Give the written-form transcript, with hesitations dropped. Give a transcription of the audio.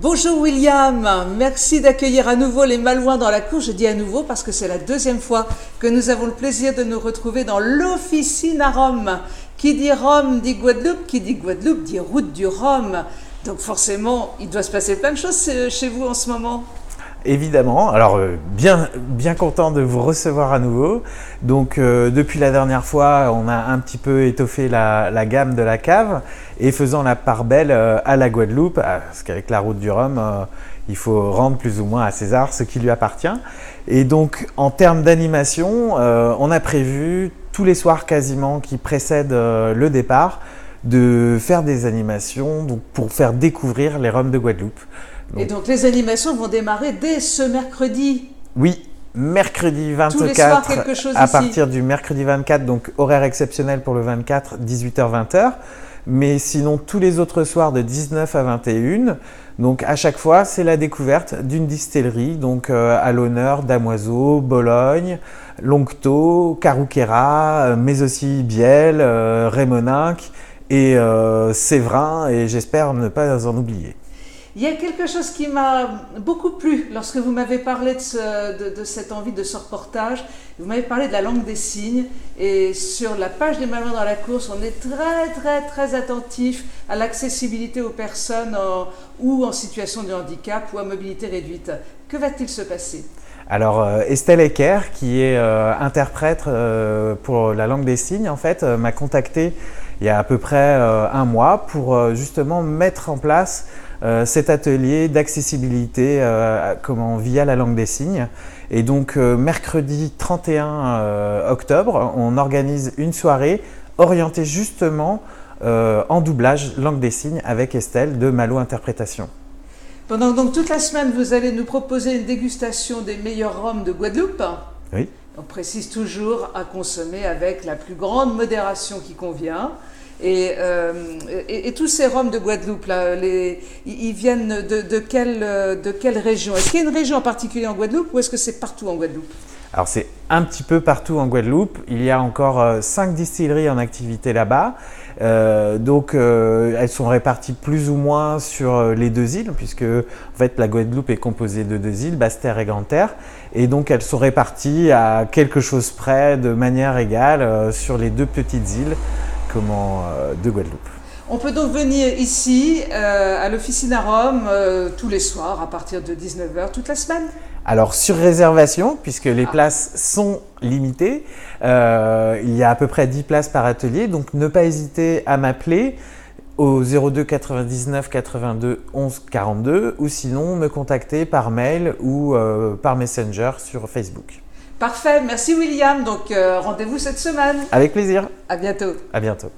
Bonjour William, merci d'accueillir à nouveau les Malouins dans la cour. Je dis à nouveau parce que c'est la deuxième fois que nous avons le plaisir de nous retrouver dans l'Officine à Rome. Qui dit Rome dit Guadeloupe, qui dit Guadeloupe dit route du Rhum. Donc forcément, il doit se passer plein de choses chez vous en ce moment. Évidemment, alors bien content de vous recevoir à nouveau. Donc depuis la dernière fois, on a un petit peu étoffé la gamme de la cave et faisant la part belle à la Guadeloupe, parce qu'avec la route du Rhum, il faut rendre plus ou moins à César ce qui lui appartient. Et donc en termes d'animation, on a prévu tous les soirs quasiment qui précèdent le départ de faire des animations donc, pour faire découvrir les Rhums de Guadeloupe. Et donc les animations vont démarrer dès ce mercredi. Oui, mercredi 24, tous les soirs, quelque chose à ici. partir du mercredi 24, donc horaire exceptionnel pour le 24, 18h-20h. Mais sinon, tous les autres soirs de 19 à 21. Donc à chaque fois, c'est la découverte d'une distillerie, donc à l'honneur Damoiseau, Bologne, Longto, Carouquera, mais aussi Biel, Rémoninck et Séverin, et j'espère ne pas en oublier. Il y a quelque chose qui m'a beaucoup plu lorsque vous m'avez parlé de cette envie de ce reportage. Vous m'avez parlé de la langue des signes et sur la page des Malouins dans la course, on est très attentif à l'accessibilité aux personnes ou en situation de handicap ou à mobilité réduite. Que va-t-il se passer ? Alors Estelle Ecker, qui est interprète pour la langue des signes, en fait, m'a contacté il y a à peu près un mois pour justement mettre en place cet atelier d'accessibilité via la langue des signes. Et donc mercredi 31 octobre, on organise une soirée orientée justement en doublage langue des signes avec Estelle de Malo Interprétation. Pendant donc toute la semaine, vous allez nous proposer une dégustation des meilleurs rhums de Guadeloupe. Oui. On précise toujours à consommer avec la plus grande modération qui convient. Et tous ces rhums de Guadeloupe, là, ils viennent de quelle région ? Est-ce qu'il y a une région en particulier en Guadeloupe ou est-ce que c'est partout en Guadeloupe ? Alors c'est un petit peu partout en Guadeloupe. Il y a encore 5 distilleries en activité là-bas. Elles sont réparties plus ou moins sur les deux îles, puisque en fait la Guadeloupe est composée de deux îles, Basse-Terre et Grande-Terre. Et donc elles sont réparties à quelque chose près, de manière égale, sur les deux petites îles de Guadeloupe. On peut donc venir ici à l'Officine à Rome tous les soirs à partir de 19h toute la semaine. Alors sur réservation, puisque les places sont limitées, il y a à peu près 10 places par atelier, donc ne pas hésiter à m'appeler au 02 99 82 11 42 ou sinon me contacter par mail ou par Messenger sur Facebook. Parfait, merci William. Donc rendez-vous cette semaine. Avec plaisir. À bientôt. À bientôt.